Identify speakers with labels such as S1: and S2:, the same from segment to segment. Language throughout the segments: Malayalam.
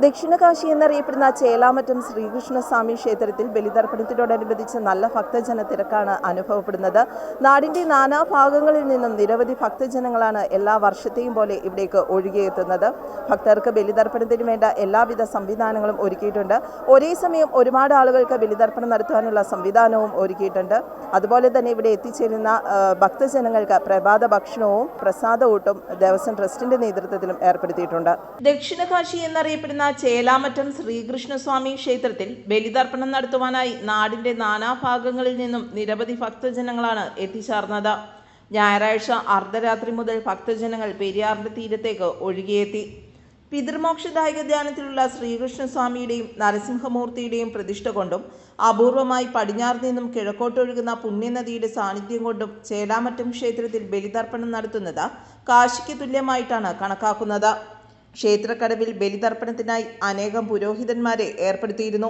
S1: ദക്ഷിണകാശി എന്നറിയപ്പെടുന്ന ചേലാമറ്റം ശ്രീകൃഷ്ണസ്വാമി ക്ഷേത്രത്തിൽ ബലിതർപ്പണത്തോടനുബന്ധിച്ച് നല്ല ഭക്തജന തിരക്കാണ് അനുഭവപ്പെടുന്നത്. നാടിന്റെ നാനാഭാഗങ്ങളിൽ നിന്നും നിരവധി ഭക്തജനങ്ങളാണ് എല്ലാ വർഷത്തെയും പോലെ ഇവിടേക്ക് ഒഴുകിയെത്തുന്നത്. ഭക്തർക്ക് ബലിതർപ്പണത്തിന് വേണ്ട എല്ലാവിധ സംവിധാനങ്ങളും ഒരുക്കിയിട്ടുണ്ട്. ഒരേ സമയം ഒരുപാട് ആളുകൾക്ക് ബലിതർപ്പണം നടത്തുവാനുള്ള സംവിധാനവും ഒരുക്കിയിട്ടുണ്ട്. അതുപോലെ തന്നെ ഇവിടെ എത്തിച്ചേരുന്ന ഭക്തജനങ്ങൾക്ക് പ്രഭാത ഭക്ഷണവും പ്രസാദഊട്ടും ദേവസ്വം ട്രസ്റ്റിന്റെ നേതൃത്വത്തിലും ഏർപ്പെടുത്തിയിട്ടുണ്ട്. ദക്ഷിണകാശി എന്നറിയപ്പെടുന്ന ചേലാമറ്റം ശ്രീകൃഷ്ണസ്വാമി ക്ഷേത്രത്തിൽ ബലിതർപ്പണം നടത്തുവാനായി നാടിന്റെ നാനാഭാഗങ്ങളിൽ നിന്നും നിരവധി ഭക്തജനങ്ങളാണ് എത്തിച്ചേർന്നത്. ഞായറാഴ്ച അർദ്ധരാത്രി മുതൽ ഭക്തജനങ്ങൾ പെരിയാറിന്റെ തീരത്തേക്ക് ഒഴുകിയെത്തി. പിതൃമോക്ഷദായക ധ്യാനത്തിലുള്ള ശ്രീകൃഷ്ണസ്വാമിയുടെയും നരസിംഹമൂർത്തിയുടെയും പ്രതിഷ്ഠ കൊണ്ടും അപൂർവമായി പടിഞ്ഞാറ് നിന്നും കിഴക്കോട്ടൊഴുകുന്ന പുണ്യനദിയുടെ സാന്നിധ്യം കൊണ്ടും ചേലാമറ്റം ക്ഷേത്രത്തിൽ ബലിതർപ്പണം നടത്തുന്നത് കാശിക്ക് തുല്യമായിട്ടാണ് കണക്കാക്കുന്നത്. ക്ഷേത്രക്കടവിൽ ബലിതർപ്പണത്തിനായി അനേകം പുരോഹിതന്മാരെ ഏർപ്പെടുത്തിയിരുന്നു.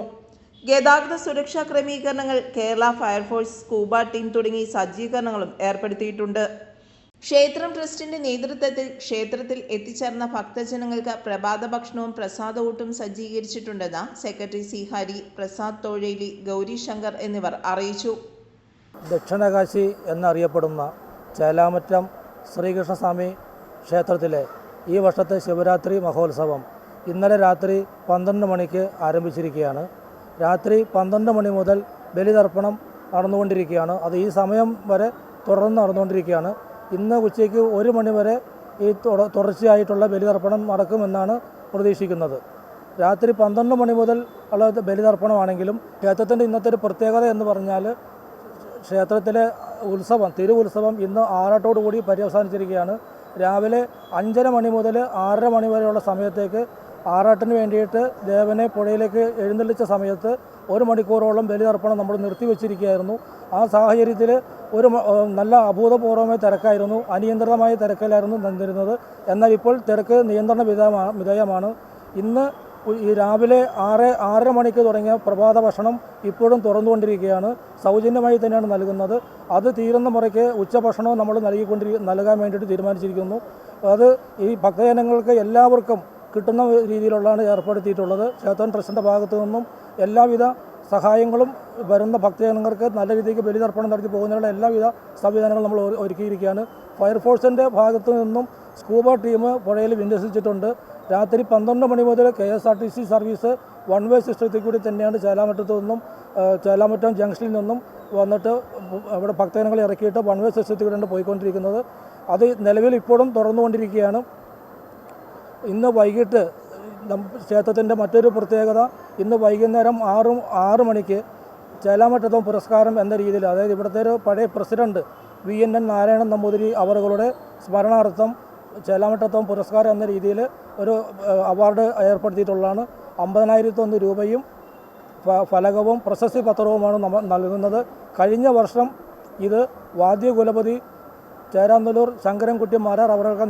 S1: ഗതാഗത സുരക്ഷാ ക്രമീകരണങ്ങൾ, കേരള ഫയർഫോഴ്സ്, സ്കൂബ ടീം തുടങ്ങി സജ്ജീകരണങ്ങളും ഏർപ്പെടുത്തിയിട്ടുണ്ട്. ക്ഷേത്രം ട്രസ്റ്റിന്റെ നേതൃത്വത്തിൽ ക്ഷേത്രത്തിൽ എത്തിച്ചേർന്ന ഭക്തജനങ്ങൾക്ക് പ്രഭാത ഭക്ഷണവും പ്രസാദഊട്ടും സജ്ജീകരിച്ചിട്ടുണ്ടെന്ന് സെക്രട്ടറി സി ഹരി, പ്രസാദ് തോഴേലി, ഗൗരി ശങ്കർ എന്നിവർ അറിയിച്ചു.
S2: ദക്ഷിണകാശി എന്നറിയപ്പെടുന്ന ചേലാമറ്റം ശ്രീകൃഷ്ണസ്വാമി ക്ഷേത്രത്തിലെ ഈ വർഷത്തെ ശിവരാത്രി മഹോത്സവം ഇന്നലെ രാത്രി 12 മണിക്ക് ആരംഭിച്ചിരിക്കുകയാണ്. രാത്രി 12 മണി മുതൽ ബലിതർപ്പണം നടന്നുകൊണ്ടിരിക്കുകയാണ്. അത് ഈ സമയം വരെ തുടർന്ന് നടന്നുകൊണ്ടിരിക്കുകയാണ്. ഇന്ന് ഉച്ചയ്ക്ക് 1 മണി വരെ ഈ തുടർച്ചയായിട്ടുള്ള ബലിതർപ്പണം നടക്കുമെന്നാണ് പ്രതീക്ഷിക്കുന്നത്. രാത്രി 12 മണി മുതൽ ഉള്ള ബലിതർപ്പണമാണെങ്കിലും ക്ഷേത്രത്തിൻ്റെ ഇന്നത്തെ ഒരു പ്രത്യേകത എന്ന് പറഞ്ഞാൽ ക്ഷേത്രത്തിലെ ഉത്സവം, തിരുവുത്സവം ഇന്ന് ആറാട്ടോടുകൂടി പര്യവസാനിച്ചിരിക്കുകയാണ്. രാവിലെ 5:30 മണി മുതൽ 6:30 മണി വരെയുള്ള സമയത്തേക്ക് ആറാട്ടിന് വേണ്ടിയിട്ട് ദേവനെ പുഴയിലേക്ക് എഴുന്നള്ളിച്ച സമയത്ത് 1 മണിക്കൂറോളം ബലിതർപ്പണം നമ്മൾ നിർത്തിവെച്ചിരിക്കുകയായിരുന്നു. ആ സാഹചര്യത്തിൽ ഒരു നല്ല അഭൂതപൂർവമായ തിരക്കായിരുന്നു, അനിയന്ത്രിതമായ തിരക്കിലായിരുന്നു നിന്നിരുന്നത്. എന്നാൽ ഇപ്പോൾ തിരക്ക് നിയന്ത്രണ വിധേയമാണ്. ഇന്ന് ഈ രാവിലെ 6:30 മണിക്ക് തുടങ്ങിയ പ്രഭാത ഭക്ഷണം ഇപ്പോഴും തുറന്നുകൊണ്ടിരിക്കുകയാണ്. സൗജന്യമായി തന്നെയാണ് നൽകുന്നത്. അത് തീരുന്ന മുറയ്ക്ക് ഉച്ചഭക്ഷണവും നമ്മൾ നൽകാൻ വേണ്ടിയിട്ട് തീരുമാനിച്ചിരിക്കുന്നു. അത് ഈ ഭക്തജനങ്ങൾക്ക് എല്ലാവർക്കും കിട്ടുന്ന രീതിയിലുള്ളതാണ് ഏർപ്പെടുത്തിയിട്ടുള്ളത്. ക്ഷേത്രം ട്രസ്റ്റിൻ്റെ ഭാഗത്തു നിന്നും എല്ലാവിധ സഹായങ്ങളും വരുന്ന ഭക്തജനങ്ങൾക്ക് നല്ല രീതിക്ക് ബലിതർപ്പണം നടത്തി പോകുന്നതിനുള്ള എല്ലാവിധ സംവിധാനങ്ങളും നമ്മൾ ഒരുക്കിയിരിക്കുകയാണ്. ഫയർഫോഴ്സിൻ്റെ ഭാഗത്തു നിന്നും സ്കൂബ ടീം പുഴയിൽ വിന്യസിച്ചിട്ടുണ്ട്. രാത്രി 12 മണി മുതൽ KSRTC സർവീസ് 1 വേ സിസ്റ്റത്തിൽ കൂടി തന്നെയാണ് ചേലാമറ്റത്തു നിന്നും ചേലാമറ്റം ജംഗ്ഷനിൽ നിന്നും വന്നിട്ട് അവിടെ ഭക്തജനങ്ങളെ ഇറക്കിയിട്ട് 1 വേ സിസ്റ്റത്തിൽ കൂടെയാണ് പോയിക്കൊണ്ടിരിക്കുന്നത്. അത് നിലവിൽ ഇപ്പോഴും തുറന്നുകൊണ്ടിരിക്കുകയാണ്. ഇന്ന് വൈകിട്ട് ക്ഷേത്രത്തിൻ്റെ മറ്റൊരു പ്രത്യേകത, ഇന്ന് വൈകുന്നേരം 6 മണിക്ക് ചേലാമറ്റം പുരസ്കാരം എന്ന രീതിയിൽ, അതായത് ഇവിടുത്തെ ഒരു പഴയ പ്രസിഡന്റ് VNN നാരായണൻ നമ്പൂതിരി അവരുടെ സ്മരണാർത്ഥം ചേലാമറ്റം പുരസ്കാരം എന്ന രീതിയിൽ ഒരു അവാർഡ് ഏർപ്പെടുത്തിയിട്ടുള്ളതാണ്. 50,001 രൂപയും ഫലകവും പ്രശസ്തി പത്രവുമാണ് നമ്മൾ നൽകുന്നത്. കഴിഞ്ഞ വർഷം ഇത് വാദ്യകുലപതി ചേരാനല്ലൂർ ശങ്കരൻകുട്ടി മാരാർ അവർക്ക്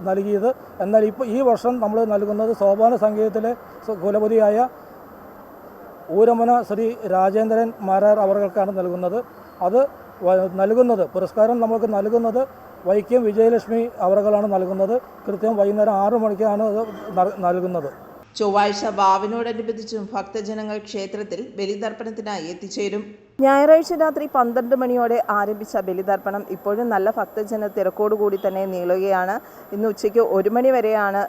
S2: നൽകിയത്. എന്നാൽ ഇപ്പോൾ ഈ വർഷം നമ്മൾ നൽകുന്നത് സോപാന സംഗീതത്തിലെ കുലപതിയായ ഊരമന ശ്രീ രാജേന്ദ്രൻ മാരാർ അവർക്കാണ് നൽകുന്നത്. അത് പുരസ്കാരം നമുക്ക് നൽകുന്നത് വൈക്കം വിജയലക്ഷ്മി അവർകളാണ് നൽകുന്നത്. കൃത്യം വൈകുന്നേരം 6 മണിക്കാണ് അത് നൽകുന്നത്.
S1: ചൊവ്വാഴ്ച വാവിനോടനുബന്ധിച്ചും ഭക്തജനങ്ങൾ ക്ഷേത്രത്തിൽ ബലിതർപ്പണത്തിനായി എത്തിച്ചേരും. ഞായറാഴ്ച രാത്രി 12 മണിയോടെ ആരംഭിച്ച ബലിതർപ്പണം ഇപ്പോഴും നല്ല ഭക്തജന തിരക്കോടുകൂടി തന്നെ നീളുകയാണ്. ഇന്ന് ഉച്ചയ്ക്ക് 1 മണി വരെയാണ്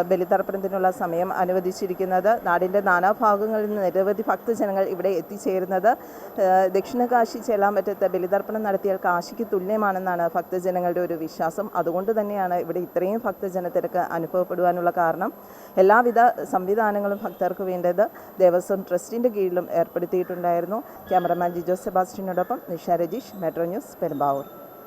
S1: ബലിതർപ്പണത്തിനുള്ള സമയം അനുവദിച്ചിരിക്കുന്നത്. നാടിൻ്റെ നാനാഭാഗങ്ങളിൽ നിന്ന് നിരവധി ഭക്തജനങ്ങൾ ഇവിടെ എത്തിച്ചേരുന്നത്. ദക്ഷിണകാശി ചേലാമറ്റത്ത് ബലിതർപ്പണം നടത്തിയാൽ കാശിക്ക് തുല്യമാണെന്നാണ് ഭക്തജനങ്ങളുടെ ഒരു വിശ്വാസം. അതുകൊണ്ട് തന്നെയാണ് ഇവിടെ ഇത്രയും ഭക്തജന തിരക്ക് അനുഭവപ്പെടുവാനുള്ള കാരണം. എല്ലാവിധ സംവിധാനങ്ങളും ഭക്തർക്ക് വേണ്ടത് ദേവസ്വം ട്രസ്റ്റിൻ്റെ കീഴിലും ഏർപ്പെടുത്തിയിട്ടുണ്ടായിരുന്നു. ക്യാമറമാൻ ജിജോ സെബാസ്റ്റ്യനോടൊപ്പം നിഷ രജീഷ്, മെട്രോ ന്യൂസ്, പെരുമ്പാവൂർ.